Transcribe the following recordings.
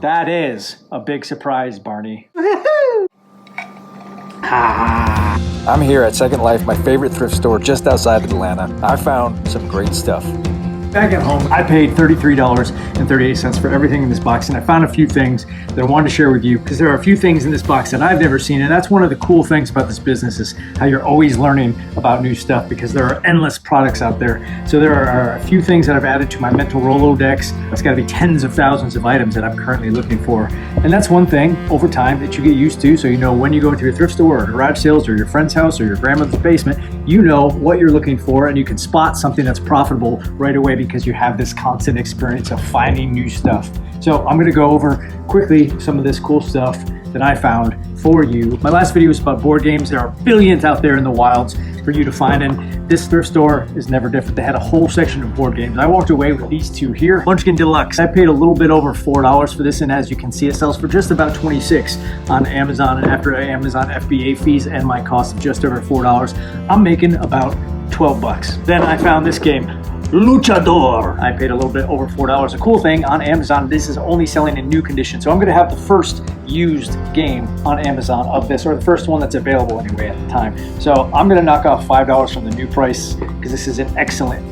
That is a big surprise, Barney. I'm here at Second Life, my favorite thrift store just outside Atlanta. I found some great stuff. Back at home, I paid $33.38 for everything in this box, and I found a few things that I wanted to share with you because there are a few things in this box that I've never seen, and that's one of the cool things about this business is how you're always learning about new stuff because there are endless products out there. So there are a few things that I've added to my mental Rolodex. It's got to be tens of thousands of items that I'm currently looking for, and that's one thing over time that you get used to, so you know when you go into your thrift store or garage sales or your friend's house or your grandmother's basement, you know what you're looking for, and you can spot something that's profitable right away because you have this constant experience of finding new stuff. So I'm gonna go over quickly some of this cool stuff that I found for you. My last video was about board games. There are billions out there in the wilds for you to find, and this thrift store is never different. They had a whole section of board games. I walked away with these two here. Munchkin Deluxe. I paid a little bit over $4 for this, and as you can see, it sells for just about $26 on Amazon, and after Amazon FBA fees and my cost of just over $4, I'm making about 12 bucks. Then I found this game, Luchador. I paid a little bit over $4. A cool thing on Amazon, this is only selling in new condition. So I'm gonna have the first used game on Amazon of this, or the first one that's available anyway at the time. So I'm gonna knock off $5 from the new price because this is in excellent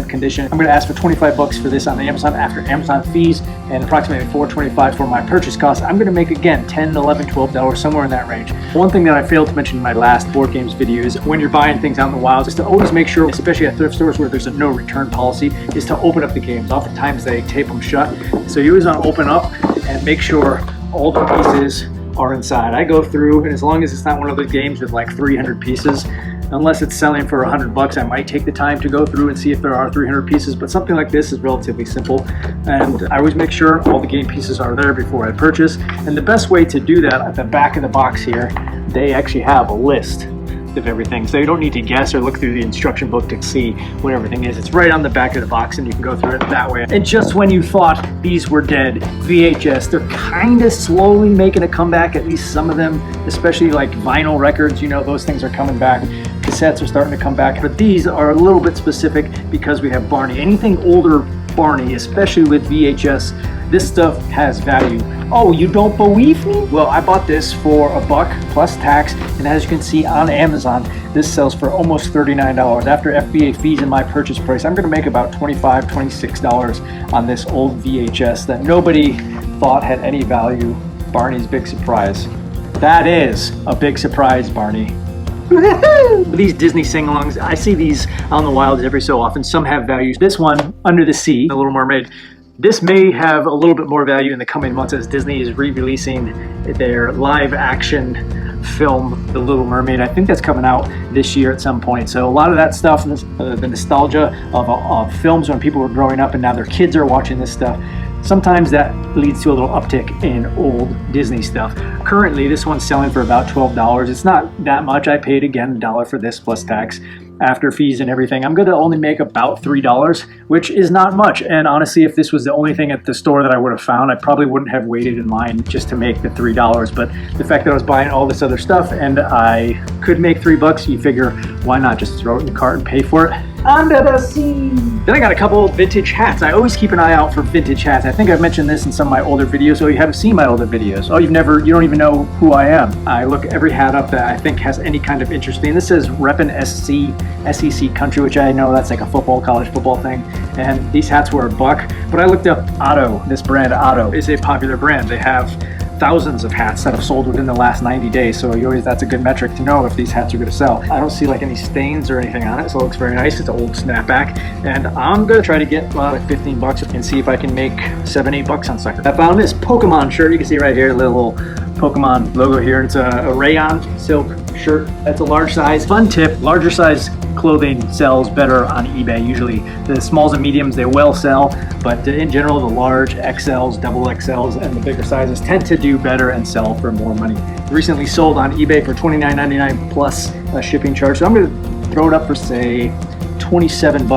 condition. I'm gonna ask for 25 bucks for this on Amazon after Amazon fees and approximately $4.25 for my purchase cost. I'm gonna make, again, $10, $11, $12, somewhere in that range. One thing that I failed to mention in my last board games video is when you're buying things out in the wild, is to always make sure, especially at thrift stores where there's a no return policy, is to open up the games. Oftentimes they tape them shut. So you always wanna open up and make sure all the pieces are inside. I go through, and as long as it's not one of those games with like 300 pieces, unless it's selling for 100 bucks, I might take the time to go through and see if there are 300 pieces, but something like this is relatively simple. And I always make sure all the game pieces are there before I purchase. And the best way to do that, at the back of the box here, they actually have a list of everything. So you don't need to guess or look through the instruction book to see what everything is. It's right on the back of the box and you can go through it that way. And just when you thought these were dead, VHS, they're kind of slowly making a comeback, at least some of them, especially like vinyl records, you know, those things are coming back. Cassettes are starting to come back, but these are a little bit specific because we have Barney. Anything older Barney, especially with VHS, this stuff has value. Oh, you don't believe me? Well, I bought this for $1 plus tax, and as you can see on Amazon, this sells for almost $39. After FBA fees and my purchase price, I'm gonna make about $25, $26 on this old VHS that nobody thought had any value. Barney's big surprise. That is a big surprise, Barney. These Disney sing-alongs, I see these on the wilds every so often. Some have values. This one, Under the Sea, The Little Mermaid, this may have a little bit more value in the coming months as Disney is re-releasing their live-action film, The Little Mermaid. I think that's coming out this year at some point. So a lot of that stuff, the nostalgia of films when people were growing up and now their kids are watching this stuff, sometimes that leads to a little uptick in old Disney stuff. Currently, this one's selling for about $12. It's not that much. I paid, again, $1 for this plus tax. After fees and everything, I'm gonna only make about $3, which is not much. And honestly, if this was the only thing at the store that I would have found, I probably wouldn't have waited in line just to make the $3. But the fact that I was buying all this other stuff and I could make $3, you figure, why not just throw it in the cart and pay for it? Under the Sea. Then I got a couple vintage hats. I always keep an eye out for vintage hats. I think I've mentioned this in some of my older videos. Oh, you haven't seen my older videos. Oh, you don't even know who I am. I look every hat up that I think has any kind of interest in. This says Reppin' SEC Country, which I know that's like a college football thing. And these hats were $1. But I looked up Otto. This brand, Otto, is a popular brand. They have thousands of hats that have sold within the last 90 days. So that's a good metric to know if these hats are going to sell. I don't see like any stains or anything on it, so it looks very nice. It's an old snapback. And I'm going to try to get like 15 bucks and see if I can make $7-8 on sucker. I found this Pokemon shirt. You can see right here, a little Pokemon logo here. It's a rayon silk shirt. That's a large size. Fun tip, larger size clothing sells better on eBay. Usually the smalls and mediums, they will sell, but in general, the large XLs, double XLs, and the bigger sizes tend to do better and sell for more money. Recently sold on eBay for $29.99 plus a shipping charge. So I'm gonna throw it up for say $27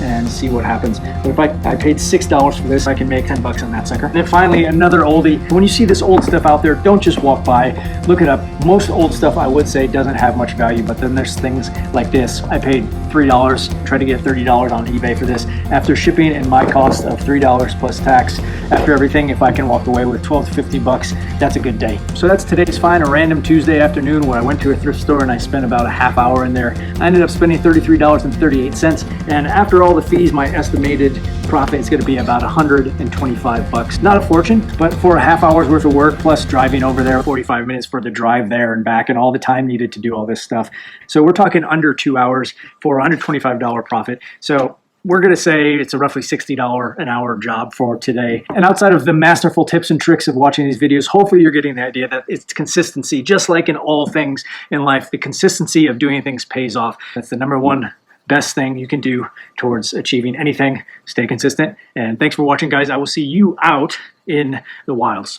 and see what happens. But if I paid $6 for this, I can make 10 bucks on that sucker. And then finally, another oldie. When you see this old stuff out there, don't just walk by, look it up. Most old stuff, I would say, doesn't have much value, but then there's things like this. I paid $3, tried to get $30 on eBay for this. After shipping and my cost of $3 plus tax, after everything, if I can walk away with 12 to 50 bucks, that's a good day. So that's today's find, a random Tuesday afternoon where I went to a thrift store and I spent about a half hour in there. I ended up spending $33.38, and after all the fees, my estimated profit is going to be about 125 bucks. Not a fortune, but for a half hour's worth of work plus driving over there, 45 minutes for the drive there and back, and all the time needed to do all this stuff. So we're talking under 2 hours for a $125 profit. So we're going to say it's a roughly $60 an hour job for today. And outside of the masterful tips and tricks of watching these videos, hopefully you're getting the idea that it's consistency. Just like in all things in life, the consistency of doing things pays off. That's the number one best thing you can do towards achieving anything. Stay consistent. And thanks for watching, guys. I will see you out in the wilds.